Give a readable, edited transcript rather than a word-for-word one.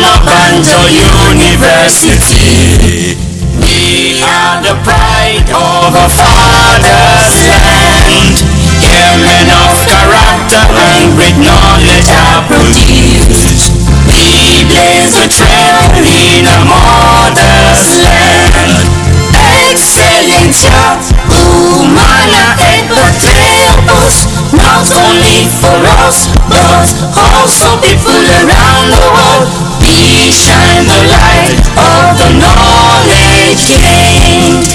Onabanjo University. We are the pride of our father's land. Here men of character and great knowledge are produced. We blaze a trail in our mother's land. Excelencia, humana e patriots, not only for us, but also people around the world. We shine the light of the knowledge gained.